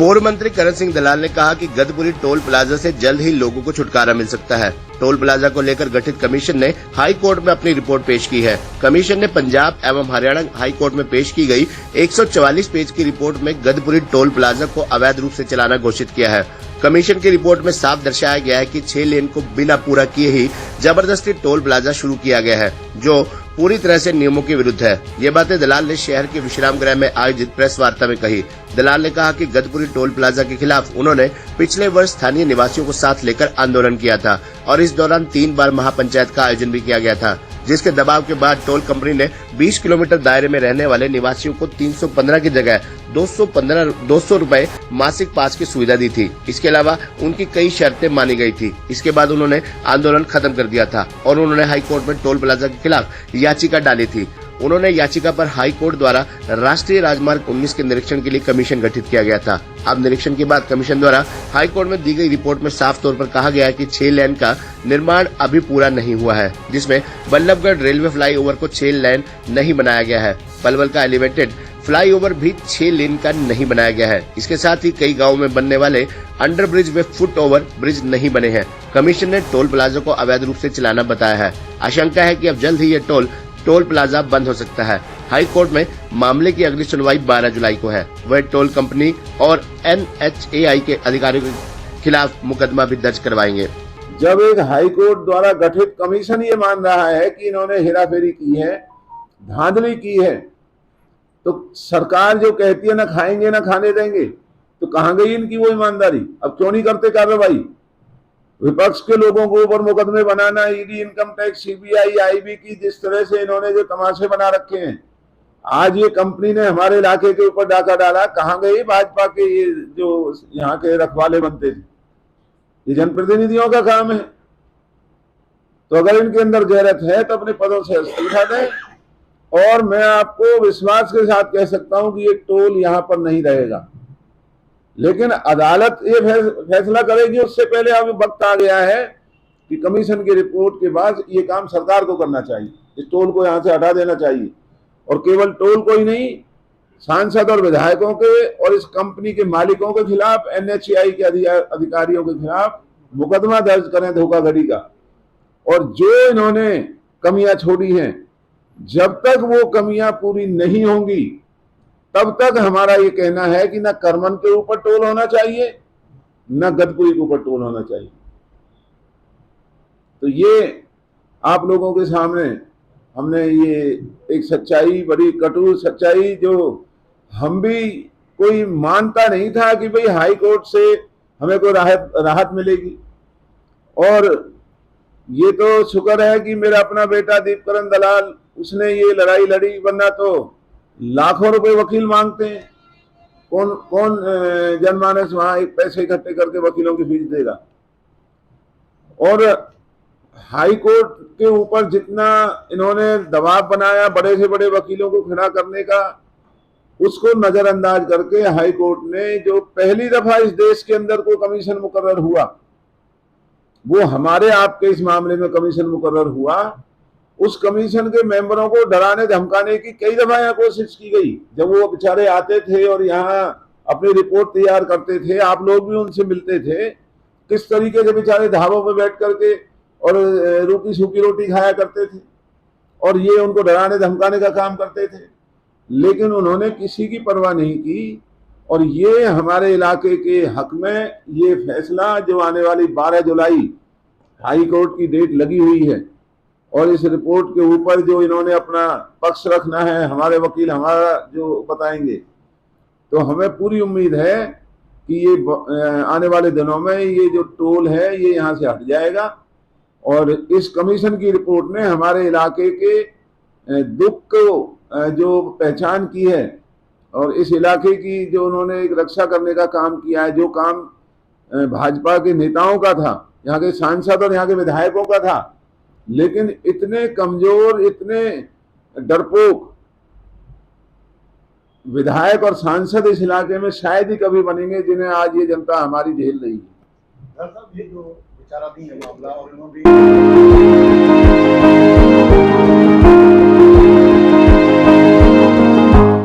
पूर्व मंत्री करण सिंह दलाल ने कहा कि गदपुरी टोल प्लाजा से जल्द ही लोगों को छुटकारा मिल सकता है। टोल प्लाजा को लेकर गठित कमीशन ने हाई कोर्ट में अपनी रिपोर्ट पेश की है। कमीशन ने पंजाब एवं हरियाणा हाई कोर्ट में पेश की गई 144 पेज की रिपोर्ट में गदपुरी टोल प्लाजा को अवैध रूप से चलाना घोषित किया है। कमीशन की रिपोर्ट में साफ दर्शाया गया है कि 6 लेन को बिना पूरा किए ही जबरदस्ती टोल प्लाजा शुरू किया गया है, जो पूरी तरह से नियमों के विरुद्ध है। ये बातें दलाल ने शहर के विश्राम गृह में आयोजित प्रेस वार्ता में कही। दलाल ने कहा कि गदपुरी टोल प्लाजा के खिलाफ उन्होंने पिछले वर्ष स्थानीय निवासियों को साथ लेकर आंदोलन किया था और इस दौरान 3 बार महापंचायत का आयोजन भी किया गया था, जिसके दबाव के बाद टोल कंपनी ने 20 किलोमीटर दायरे में रहने वाले निवासियों को 315 की जगह 200 रुपए मासिक पास की सुविधा दी थी। इसके अलावा उनकी कई शर्तें मानी गई थी। इसके बाद उन्होंने आंदोलन खत्म कर दिया था और उन्होंने हाई कोर्ट में टोल प्लाजा के खिलाफ याचिका डाली थी। उन्होंने याचिका पर हाई कोर्ट द्वारा राष्ट्रीय राजमार्ग 19 के निरीक्षण के लिए कमीशन गठित किया गया था। अब निरीक्षण के बाद कमीशन द्वारा हाई कोर्ट में दी गई रिपोर्ट में साफ तौर पर कहा गया है कि 6 लेन का निर्माण अभी पूरा नहीं हुआ है, जिसमें बल्लभगढ़ रेलवे फ्लाईओवर को 6 लेन नहीं बनाया गया है। पलवल का एलिवेटेड फ्लाईओवर भी 6 लेन का नहीं बनाया गया है। इसके साथ ही कई गाँव में बनने वाले अंडर ब्रिज व फुट ओवर ब्रिज नहीं बने हैं। कमीशन ने टोल प्लाजा को अवैध रूप से चलाना बताया है। आशंका है कि अब जल्द ही ये टोल प्लाजा बंद हो सकता है। हाई कोर्ट में मामले की अगली सुनवाई 12 जुलाई को है। वह टोल कंपनी और NHAI के अधिकारियों के खिलाफ मुकदमा भी दर्ज करवाएंगे। जब एक हाई कोर्ट द्वारा गठित कमीशन ये मान रहा है कि इन्होंने हेराफेरी की है, धांधली की है, तो सरकार जो कहती है ना खाएंगे ना खाने देंगे, तो कहाँ गई इनकी वो ईमानदारी? अब क्यों नहीं करते कार्रवाई? विपक्ष के लोगों को ऊपर मुकदमे बनाना, ED, income tax, CBI, IB की जिस तरह से इन्होंने जो तमाशे बना रखे हैं। आज ये कंपनी ने हमारे इलाके के ऊपर डाका डाला, कहाँ गए भाजपा के ये जो यहाँ के रखवाले बनते थे? ये जनप्रतिनिधियों का काम है। तो अगर इनके अंदर गैरत है तो अपने पदों से इस्तीफा दें। और मैं आपको विश्वास के साथ कह सकता हूं कि ये टोल यहाँ पर नहीं रहेगा, लेकिन अदालत ये फैसला करेगी। उससे पहले अब वक्त आ गया है कि कमीशन की रिपोर्ट के बाद ये काम सरकार को करना चाहिए। इस टोल को यहाँ से हटा देना चाहिए और केवल टोल को ही नहीं, सांसद और विधायकों के और इस कंपनी के मालिकों के खिलाफ, NHAI के अधिकारियों के खिलाफ मुकदमा दर्ज करें धोखाधड़ी का। और जो इन्होंने कमियां छोड़ी हैं, जब तक वो कमियां पूरी नहीं होंगी तब तक हमारा ये कहना है कि ना करमन के ऊपर टोल होना चाहिए, ना गदपुरी के ऊपर टोल होना चाहिए। तो ये आप लोगों के सामने हमने ये एक सच्चाई, बड़ी कटु सच्चाई, जो हम भी कोई मानता नहीं था कि भाई हाई कोर्ट से हमें कोई राहत मिलेगी। और ये तो शुक्र है कि मेरा अपना बेटा दीपकरण दलाल, उसने ये लड़ाई लड़ी, वरना तो लाखों रुपए वकील मांगते हैं। कौन जनमानस वहां एक पैसे इकट्ठे करके वकीलों की फीस देगा? और हाई कोर्ट के ऊपर जितना इन्होंने दबाव बनाया बड़े से बड़े वकीलों को खड़ा करने का, उसको नजरअंदाज करके हाई कोर्ट ने जो पहली दफा इस देश के अंदर कोई कमीशन मुकर्रर हुआ, वो हमारे आपके इस मामले में कमीशन मुकर्रर हुआ, उस कमीशन के मेंबरों को डराने धमकाने की कई दफा यहाँ कोशिश की गई। जब वो बेचारे आते थे और यहाँ अपनी रिपोर्ट तैयार करते थे, आप लोग भी उनसे मिलते थे, किस तरीके से बेचारे ढाबों पर बैठ करके और रूखी सूखी रोटी खाया करते थे और ये उनको डराने धमकाने का काम करते थे। लेकिन उन्होंने किसी की परवाह नहीं की और ये हमारे इलाके के हक में ये फैसला, जो आने वाली 12 जुलाई हाई कोर्ट की डेट लगी हुई है, और इस रिपोर्ट के ऊपर जो इन्होंने अपना पक्ष रखना है, हमारे वकील हमारा जो बताएंगे, तो हमें पूरी उम्मीद है कि ये आने वाले दिनों में ये जो टोल है ये यहाँ से हट जाएगा। और इस कमीशन की रिपोर्ट ने हमारे इलाके के दुख को जो पहचान की है और इस इलाके की जो उन्होंने एक रक्षा करने का काम किया है, जो काम भाजपा के नेताओं का था, यहाँ के सांसद और यहाँ के विधायकों का था, लेकिन इतने कमजोर, इतने डरपोक विधायक और सांसद इस इलाके में शायद ही कभी बनेंगे जिन्हें आज ये जनता हमारी झेल रही है। जो विचाराधीन है मामला और उन्होंने